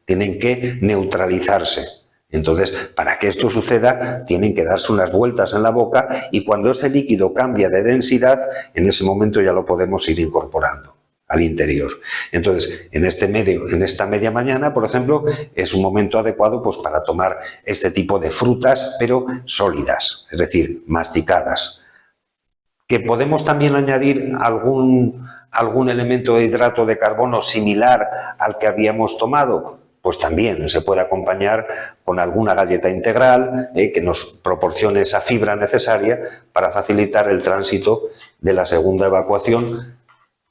Tienen que neutralizarse. Entonces, para que esto suceda, tienen que darse unas vueltas en la boca y cuando ese líquido cambia de densidad, en ese momento ya lo podemos ir incorporando al interior. Entonces, en esta media mañana, por ejemplo, es un momento adecuado pues, para tomar este tipo de frutas, pero sólidas, es decir, masticadas. Que podemos también añadir algún elemento de hidrato de carbono similar al que habíamos tomado, pues también se puede acompañar con alguna galleta integral que nos proporcione esa fibra necesaria para facilitar el tránsito de la segunda evacuación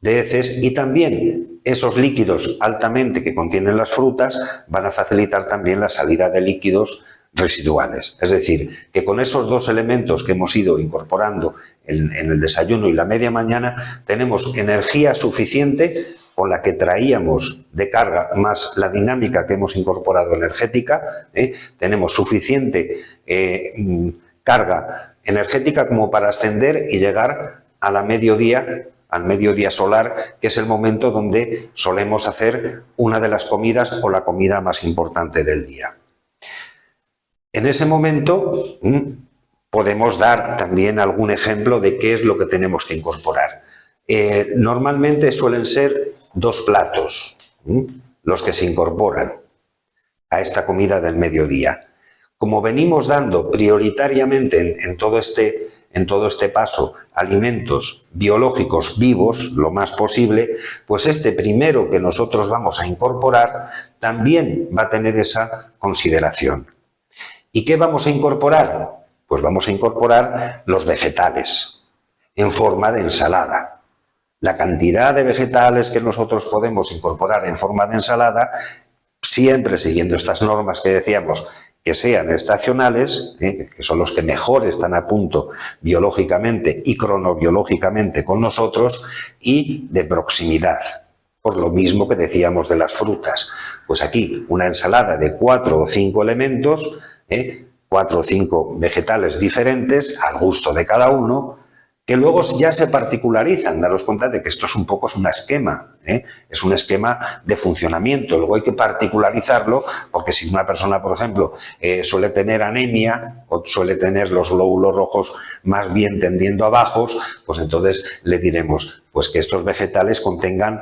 de heces y también esos líquidos altamente que contienen las frutas van a facilitar también la salida de líquidos residuales. Es decir, que con esos dos elementos que hemos ido incorporando en el desayuno y la media mañana tenemos energía suficiente con la que traíamos de carga más la dinámica que hemos incorporado energética, tenemos suficiente carga energética como para ascender y llegar a la mediodía, al mediodía solar, que es el momento donde solemos hacer una de las comidas o la comida más importante del día. En ese momento podemos dar también algún ejemplo de qué es lo que tenemos que incorporar. Normalmente suelen ser 2 platos los que se incorporan a esta comida del mediodía. Como venimos dando prioritariamente en todo este paso alimentos biológicos vivos, lo más posible, pues este primero que nosotros vamos a incorporar también va a tener esa consideración. ¿Y qué vamos a incorporar? Pues vamos a incorporar los vegetales en forma de ensalada. La cantidad de vegetales que nosotros podemos incorporar en forma de ensalada, siempre siguiendo estas normas que decíamos, que sean estacionales, que son los que mejor están a punto biológicamente y cronobiológicamente con nosotros, y de proximidad. Por lo mismo que decíamos de las frutas. Pues aquí una ensalada de 4 o 5 elementos, 4 o 5 vegetales diferentes al gusto de cada uno, que luego ya se particularizan. Daros cuenta de que esto es un esquema, es un esquema de funcionamiento. Luego hay que particularizarlo porque si una persona, por ejemplo, suele tener anemia o suele tener los glóbulos rojos más bien tendiendo a bajos, pues entonces le diremos pues que estos vegetales contengan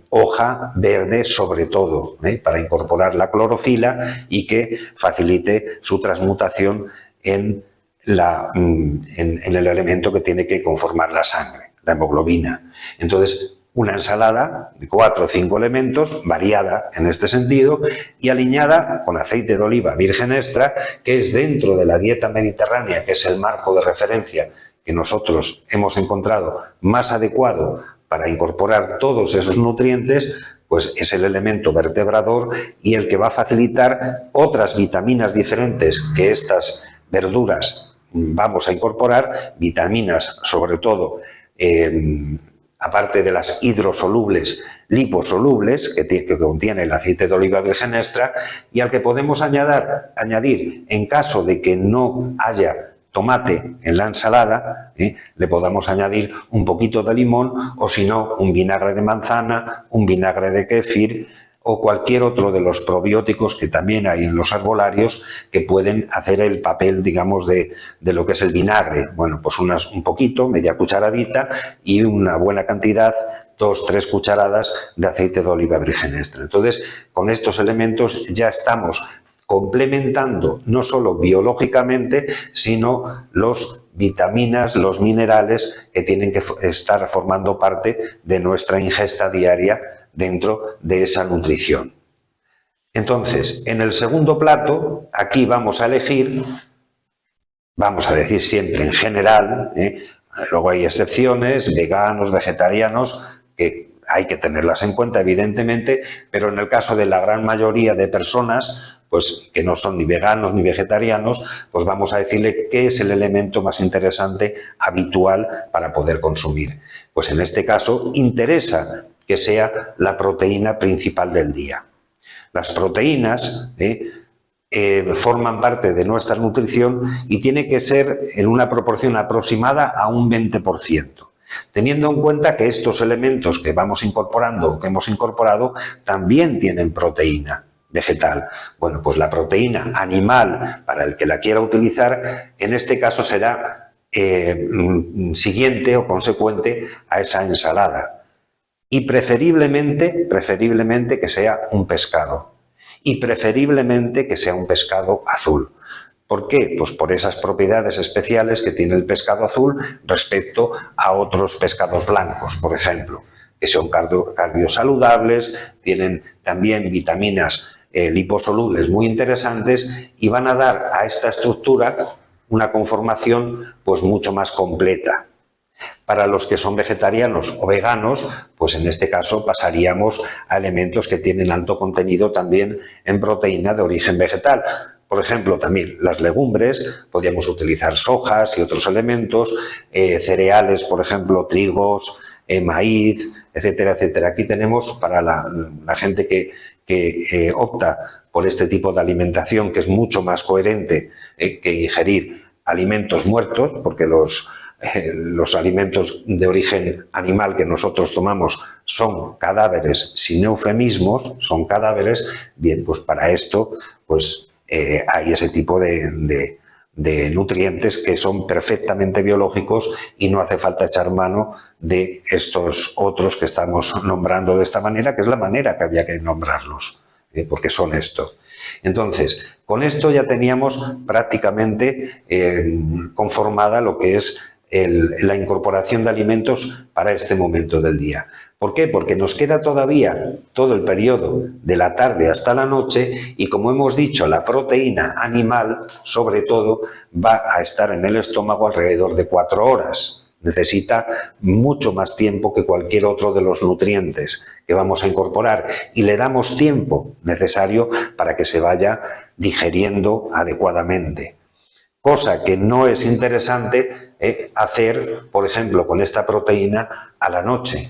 hoja verde sobre todo, para incorporar la clorofila y que facilite su transmutación en el elemento que tiene que conformar la sangre, la hemoglobina. Entonces, una ensalada de 4 o 5 elementos, variada en este sentido, y aliñada con aceite de oliva virgen extra, que es dentro de la dieta mediterránea, que es el marco de referencia que nosotros hemos encontrado más adecuado para incorporar todos esos nutrientes, pues es el elemento vertebrador y el que va a facilitar otras vitaminas diferentes que estas verduras vamos a incorporar, vitaminas sobre todo, aparte de las hidrosolubles, liposolubles, que contiene el aceite de oliva virgen extra, y al que podemos añadir, en caso de que no haya tomate en la ensalada, le podamos añadir un poquito de limón o si no, un vinagre de manzana, un vinagre de kéfir o cualquier otro de los probióticos que también hay en los herbolarios que pueden hacer el papel, digamos, de lo que es el vinagre. Bueno, pues un poquito, media cucharadita y una buena cantidad, 2 o 3 cucharadas de aceite de oliva virgen extra. Entonces, con estos elementos ya estamos complementando no solo biológicamente, sino los vitaminas, los minerales que tienen que estar formando parte de nuestra ingesta diaria dentro de esa nutrición. Entonces, en el segundo plato, aquí vamos a elegir, vamos a decir siempre en general, luego hay excepciones, veganos, vegetarianos, que hay que tenerlas en cuenta evidentemente, pero en el caso de la gran mayoría de personas, pues que no son ni veganos ni vegetarianos, pues vamos a decirle qué es el elemento más interesante, habitual para poder consumir. Pues en este caso interesa que sea la proteína principal del día. Las proteínas forman parte de nuestra nutrición y tiene que ser en una proporción aproximada a un 20%. Teniendo en cuenta que estos elementos que vamos incorporando o que hemos incorporado también tienen proteína. vegetal. Bueno, pues la proteína animal, para el que la quiera utilizar, en este caso será siguiente o consecuente a esa ensalada. Y preferiblemente que sea un pescado. Y preferiblemente que sea un pescado azul. ¿Por qué? Pues por esas propiedades especiales que tiene el pescado azul respecto a otros pescados blancos, por ejemplo, que son cardiosaludables, tienen también vitaminas liposolubles muy interesantes y van a dar a esta estructura una conformación pues mucho más completa. Para los que son vegetarianos o veganos, pues en este caso pasaríamos a elementos que tienen alto contenido también en proteína de origen vegetal. Por ejemplo, también las legumbres, podríamos utilizar sojas y otros elementos, cereales, por ejemplo, trigos, maíz, etcétera, etcétera. Aquí tenemos para la gente que opta por este tipo de alimentación, que es mucho más coherente que ingerir alimentos muertos, porque los alimentos de origen animal que nosotros tomamos son cadáveres sin eufemismos, son cadáveres. Bien, pues para esto pues hay ese tipo de nutrientes que son perfectamente biológicos y no hace falta echar mano de estos otros que estamos nombrando de esta manera, que es la manera que había que nombrarlos, porque son esto. Entonces, con esto ya teníamos prácticamente conformada lo que es la incorporación de alimentos para este momento del día. ¿Por qué? Porque nos queda todavía todo el periodo de la tarde hasta la noche y, como hemos dicho, la proteína animal, sobre todo, va a estar en el estómago alrededor de 4 horas. Necesita mucho más tiempo que cualquier otro de los nutrientes que vamos a incorporar y le damos tiempo necesario para que se vaya digeriendo adecuadamente. Cosa que no es interesante hacer, por ejemplo, con esta proteína a la noche.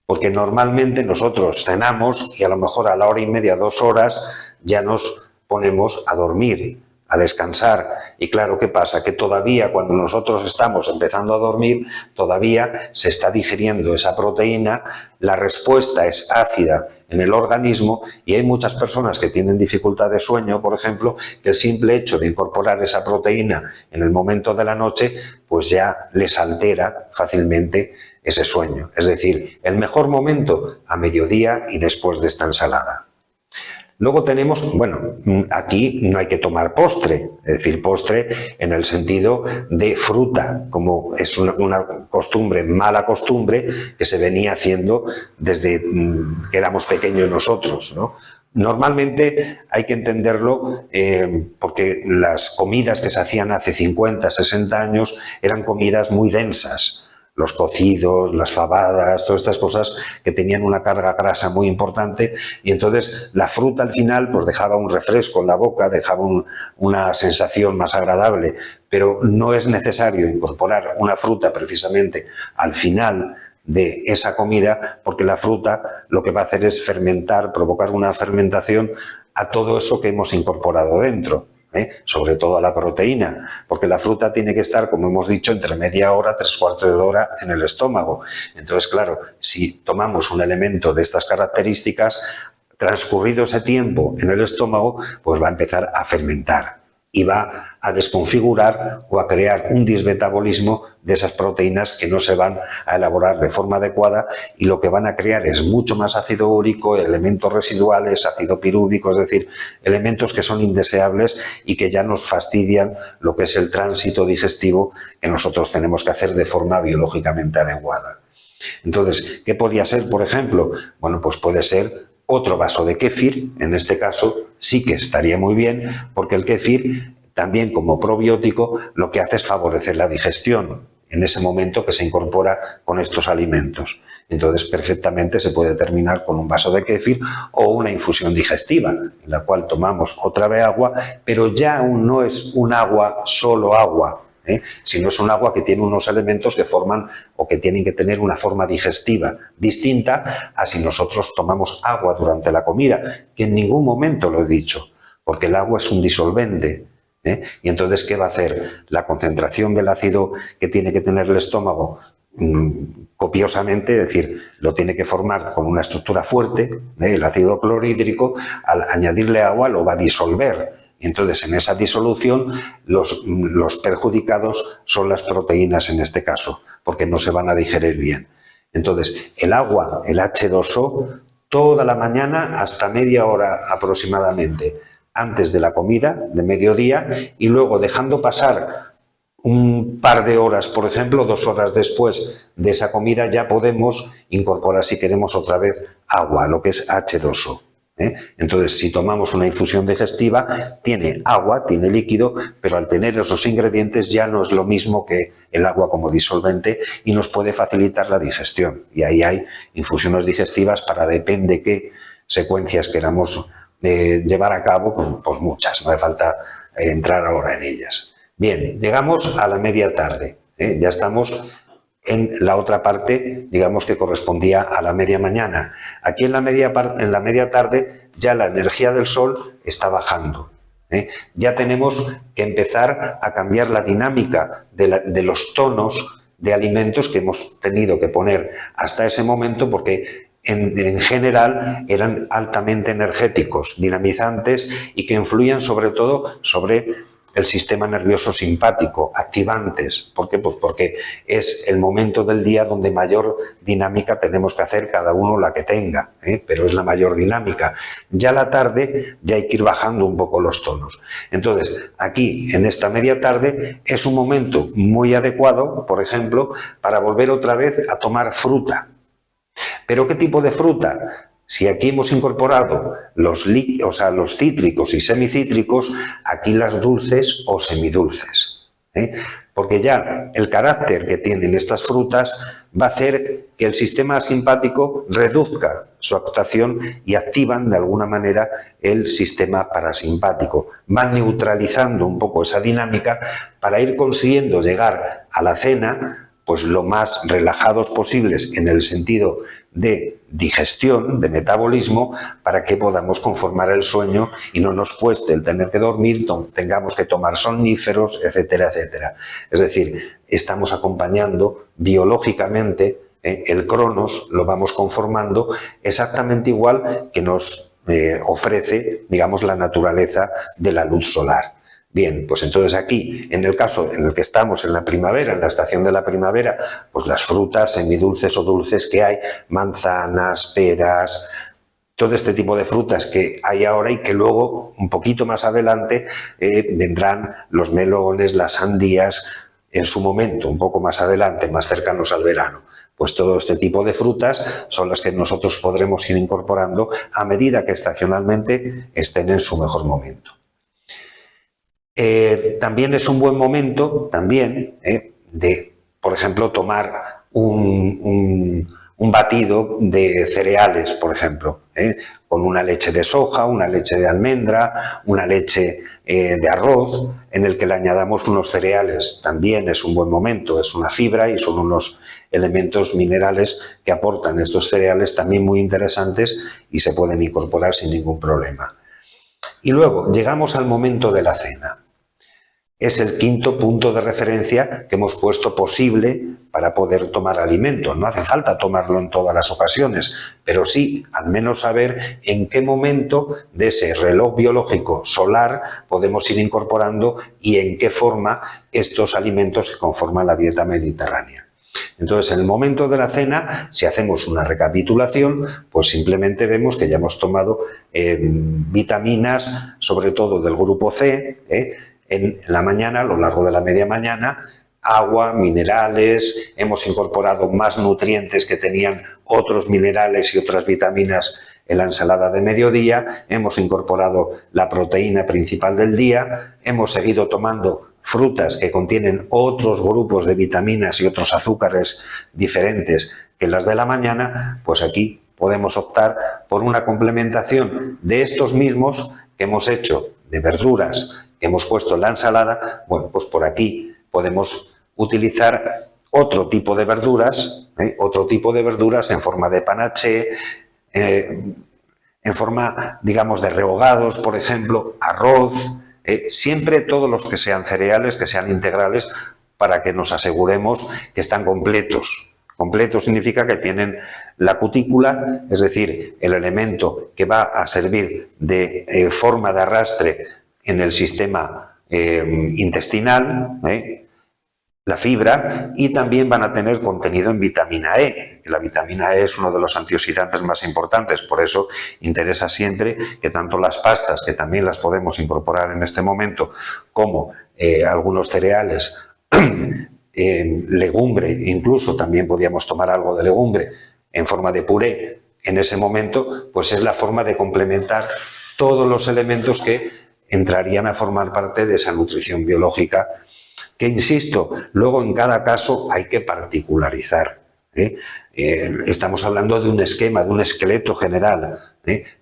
Porque normalmente nosotros cenamos y a lo mejor a la hora y media, 2 horas, ya nos ponemos a dormir, a descansar. Y claro, ¿qué pasa? Que todavía cuando nosotros estamos empezando a dormir, todavía se está digiriendo esa proteína, la respuesta es ácida en el organismo y hay muchas personas que tienen dificultad de sueño, por ejemplo, que el simple hecho de incorporar esa proteína en el momento de la noche, pues ya les altera fácilmente ese sueño. Es decir, el mejor momento a mediodía y después de esta ensalada. Luego tenemos, bueno, aquí no hay que tomar postre, es decir, postre en el sentido de fruta, como es una costumbre, mala costumbre, que se venía haciendo desde que éramos pequeños nosotros, ¿no? Normalmente hay que entenderlo porque las comidas que se hacían hace 50, 60 años eran comidas muy densas. Los cocidos, las fabadas, todas estas cosas que tenían una carga grasa muy importante y entonces la fruta al final pues dejaba un refresco en la boca, dejaba una sensación más agradable, pero no es necesario incorporar una fruta precisamente al final de esa comida porque la fruta lo que va a hacer es fermentar, provocar una fermentación a todo eso que hemos incorporado dentro. Sobre todo a la proteína, porque la fruta tiene que estar, como hemos dicho, entre media hora, 3/4 de hora en el estómago. Entonces, claro, si tomamos un elemento de estas características, transcurrido ese tiempo en el estómago, pues va a empezar a fermentar y va a desconfigurar o a crear un dismetabolismo de esas proteínas que no se van a elaborar de forma adecuada y lo que van a crear es mucho más ácido úrico, elementos residuales, ácido pirúvico, es decir, elementos que son indeseables y que ya nos fastidian lo que es el tránsito digestivo que nosotros tenemos que hacer de forma biológicamente adecuada. Entonces, ¿qué podía ser, por ejemplo? Bueno, pues puede ser otro vaso de kéfir, en este caso sí que estaría muy bien, porque el kéfir también como probiótico lo que hace es favorecer la digestión en ese momento que se incorpora con estos alimentos. Entonces perfectamente se puede terminar con un vaso de kéfir o una infusión digestiva, en la cual tomamos otra vez agua, pero ya no es un agua, solo agua, sino es un agua que tiene unos elementos que forman o que tienen que tener una forma digestiva distinta a si nosotros tomamos agua durante la comida, que en ningún momento lo he dicho, porque el agua es un disolvente. Y entonces, ¿qué va a hacer? La concentración del ácido que tiene que tener el estómago copiosamente, es decir, lo tiene que formar con una estructura fuerte, el ácido clorhídrico, al añadirle agua lo va a disolver. Entonces, en esa disolución, los perjudicados son las proteínas en este caso, porque no se van a digerir bien. Entonces, el agua, el H2O, toda la mañana hasta media hora aproximadamente antes de la comida, de mediodía, y luego dejando pasar un par de horas, por ejemplo, 2 horas después de esa comida, ya podemos incorporar, si queremos, otra vez agua, lo que es H2O. Entonces, si tomamos una infusión digestiva, tiene agua, tiene líquido, pero al tener esos ingredientes ya no es lo mismo que el agua como disolvente y nos puede facilitar la digestión. Y ahí hay infusiones digestivas para depende qué secuencias queramos llevar a cabo, pues muchas, no hace falta entrar ahora en ellas. Bien, llegamos a la media tarde, ya estamos en la otra parte, digamos, que correspondía a la media mañana. Aquí en la media tarde ya la energía del sol está bajando. Ya tenemos que empezar a cambiar la dinámica de los tonos de alimentos que hemos tenido que poner hasta ese momento, porque en general eran altamente energéticos, dinamizantes y que influían sobre todo sobre el sistema nervioso simpático, activantes. ¿Por qué? Pues porque es el momento del día donde mayor dinámica tenemos que hacer cada uno la que tenga, pero es la mayor dinámica. Ya la tarde ya hay que ir bajando un poco los tonos. Entonces, aquí en esta media tarde es un momento muy adecuado, por ejemplo, para volver otra vez a tomar fruta. ¿Pero qué tipo de fruta? Si aquí hemos incorporado los cítricos y semicítricos, aquí las dulces o semidulces. Porque ya el carácter que tienen estas frutas va a hacer que el sistema simpático reduzca su actuación y activan de alguna manera el sistema parasimpático. Van neutralizando un poco esa dinámica para ir consiguiendo llegar a la cena pues lo más relajados posibles en el sentido de digestión, de metabolismo, para que podamos conformar el sueño y no nos cueste el tener que dormir, tengamos que tomar somníferos, etcétera, etcétera. Es decir, estamos acompañando biológicamente el cronos, lo vamos conformando exactamente igual que nos ofrece, digamos, la naturaleza de la luz solar. Bien, pues entonces aquí, en el caso en el que estamos en la primavera, en la estación de la primavera, pues las frutas semidulces o dulces que hay, manzanas, peras, todo este tipo de frutas que hay ahora y que luego, un poquito más adelante, vendrán los melones, las sandías, en su momento, un poco más adelante, más cercanos al verano. Pues todo este tipo de frutas son las que nosotros podremos ir incorporando a medida que estacionalmente estén en su mejor momento. También es un buen momento de, por ejemplo, tomar un batido de cereales, por ejemplo, con una leche de soja, una leche de almendra, una leche de arroz, en el que le añadamos unos cereales. También es un buen momento, es una fibra y son unos elementos minerales que aportan estos cereales también muy interesantes y se pueden incorporar sin ningún problema. Y luego llegamos al momento de la cena. Es el quinto punto de referencia que hemos puesto posible para poder tomar alimento. No hace falta tomarlo en todas las ocasiones, pero sí al menos saber en qué momento de ese reloj biológico solar podemos ir incorporando y en qué forma estos alimentos que conforman la dieta mediterránea. Entonces, en el momento de la cena, si hacemos una recapitulación, pues simplemente vemos que ya hemos tomado vitaminas, sobre todo del grupo C, en la mañana, a lo largo de la media mañana, agua, minerales, hemos incorporado más nutrientes que tenían otros minerales y otras vitaminas en la ensalada de mediodía, hemos incorporado la proteína principal del día, hemos seguido tomando frutas que contienen otros grupos de vitaminas y otros azúcares diferentes que las de la mañana, pues aquí podemos optar por una complementación de estos mismos que hemos hecho de verduras que hemos puesto en la ensalada. Bueno, pues por aquí podemos utilizar otro tipo de verduras, en forma de panaché, en forma, digamos, de rehogados, por ejemplo, arroz, siempre todos los que sean cereales, que sean integrales, para que nos aseguremos que están completos. Completo significa que tienen la cutícula, es decir, el elemento que va a servir de forma de arrastre en el sistema intestinal, la fibra, y también van a tener contenido en vitamina E. La vitamina E es uno de los antioxidantes más importantes, por eso interesa siempre que tanto las pastas, que también las podemos incorporar en este momento, como algunos cereales, legumbre, incluso también podríamos tomar algo de legumbre en forma de puré, en ese momento, pues es la forma de complementar todos los elementos que entrarían a formar parte de esa nutrición biológica, que, insisto, luego en cada caso hay que particularizar. Estamos hablando de un esquema, de un esqueleto general,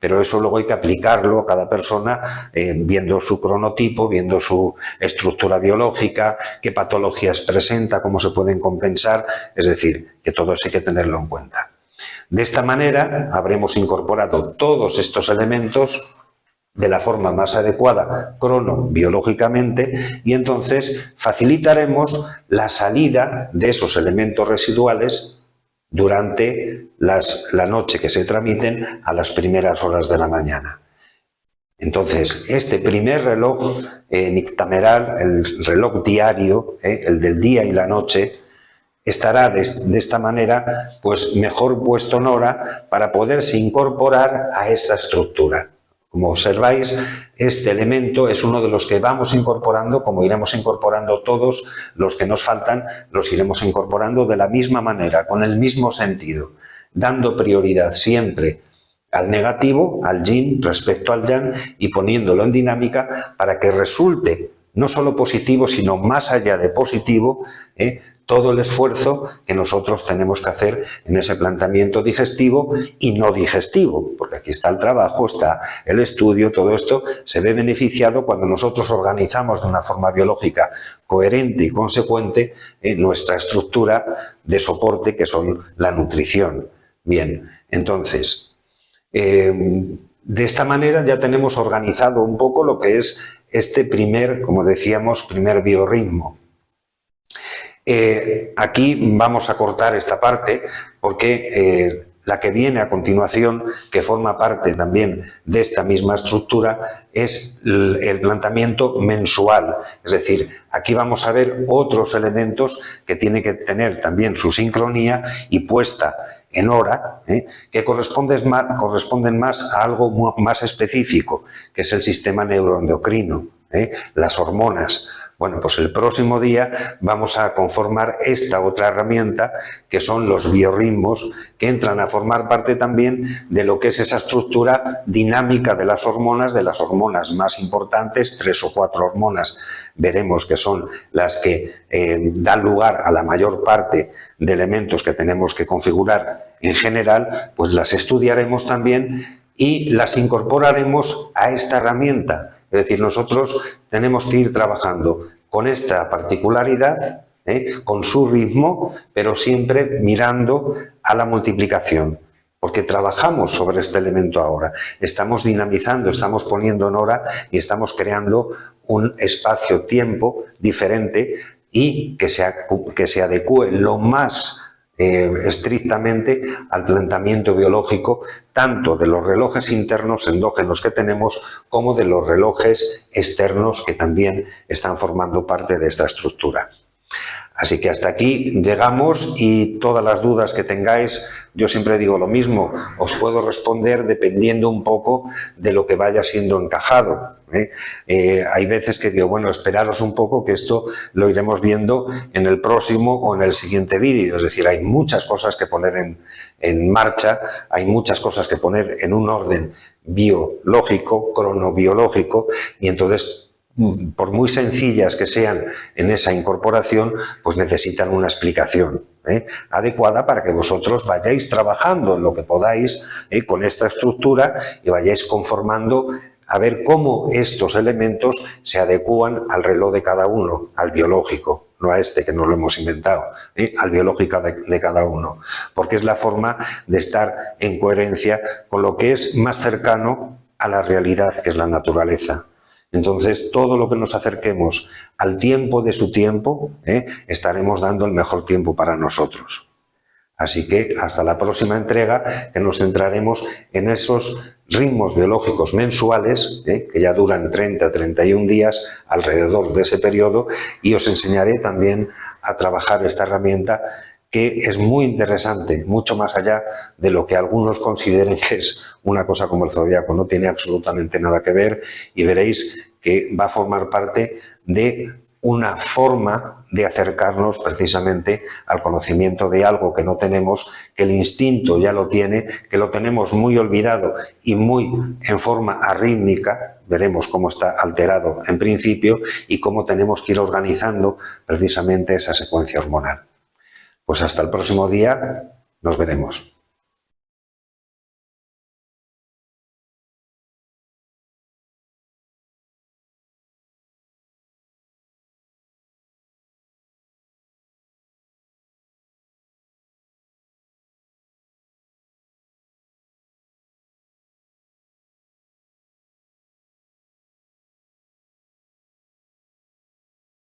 pero eso luego hay que aplicarlo a cada persona viendo su cronotipo, viendo su estructura biológica, qué patologías presenta, cómo se pueden compensar, es decir, que todo eso hay que tenerlo en cuenta. De esta manera habremos incorporado todos estos elementos de la forma más adecuada cronobiológicamente, y entonces facilitaremos la salida de esos elementos residuales durante la noche, que se tramiten a las primeras horas de la mañana. Entonces, este primer reloj nictameral, el reloj diario, el del día y la noche, estará de esta manera pues mejor puesto en hora para poderse incorporar a esa estructura. Como observáis, este elemento es uno de los que vamos incorporando, como iremos incorporando todos los que nos faltan, los iremos incorporando de la misma manera, con el mismo sentido, dando prioridad siempre al negativo, al yin respecto al yang, y poniéndolo en dinámica para que resulte no solo positivo, sino más allá de positivo, todo el esfuerzo que nosotros tenemos que hacer en ese planteamiento digestivo y no digestivo, porque aquí está el trabajo, está el estudio, todo esto se ve beneficiado cuando nosotros organizamos de una forma biológica coherente y consecuente nuestra estructura de soporte, que son la nutrición. Bien, entonces, de esta manera ya tenemos organizado un poco lo que es este primer, como decíamos, primer biorritmo. Aquí vamos a cortar esta parte porque la que viene a continuación, que forma parte también de esta misma estructura, es el planteamiento mensual. Es decir, aquí vamos a ver otros elementos que tienen que tener también su sincronía y puesta en hora, que corresponden más a algo más específico, que es el sistema neuroendocrino, las hormonas. Bueno, pues el próximo día vamos a conformar esta otra herramienta, que son los biorritmos, que entran a formar parte también de lo que es esa estructura dinámica de las hormonas más importantes, 3 o 4 hormonas, veremos que son las que dan lugar a la mayor parte de elementos que tenemos que configurar en general, pues las estudiaremos también y las incorporaremos a esta herramienta. Es decir, nosotros tenemos que ir trabajando con esta particularidad, con su ritmo, pero siempre mirando a la multiplicación, porque trabajamos sobre este elemento ahora. Estamos dinamizando, estamos poniendo en hora y estamos creando un espacio-tiempo diferente y que se adecue lo más estrictamente al planteamiento biológico, tanto de los relojes internos endógenos que tenemos como de los relojes externos que también están formando parte de esta estructura. Así que hasta aquí llegamos, y todas las dudas que tengáis, yo siempre digo lo mismo, os puedo responder dependiendo un poco de lo que vaya siendo encajado. Hay veces que digo, bueno, esperaros un poco, que esto lo iremos viendo en el próximo o en el siguiente vídeo. Es decir, hay muchas cosas que poner en marcha, hay muchas cosas que poner en un orden biológico, cronobiológico, y entonces, por muy sencillas que sean en esa incorporación, pues necesitan una explicación adecuada para que vosotros vayáis trabajando en lo que podáis con esta estructura y vayáis conformando a ver cómo estos elementos se adecúan al reloj de cada uno, al biológico, no a este que nos lo hemos inventado, al biológico de cada uno, porque es la forma de estar en coherencia con lo que es más cercano a la realidad, que es la naturaleza. Entonces, todo lo que nos acerquemos al tiempo de su tiempo, estaremos dando el mejor tiempo para nosotros. Así que hasta la próxima entrega, que nos centraremos en esos ritmos biológicos mensuales, que ya duran 30-31 días alrededor de ese periodo, y os enseñaré también a trabajar esta herramienta que es muy interesante, mucho más allá de lo que algunos consideren que es una cosa como el zodiaco. No tiene absolutamente nada que ver, y veréis que va a formar parte de una forma de acercarnos precisamente al conocimiento de algo que no tenemos, que el instinto ya lo tiene, que lo tenemos muy olvidado y muy en forma arrítmica. Veremos cómo está alterado en principio y cómo tenemos que ir organizando precisamente esa secuencia hormonal. Pues hasta el próximo día, nos veremos.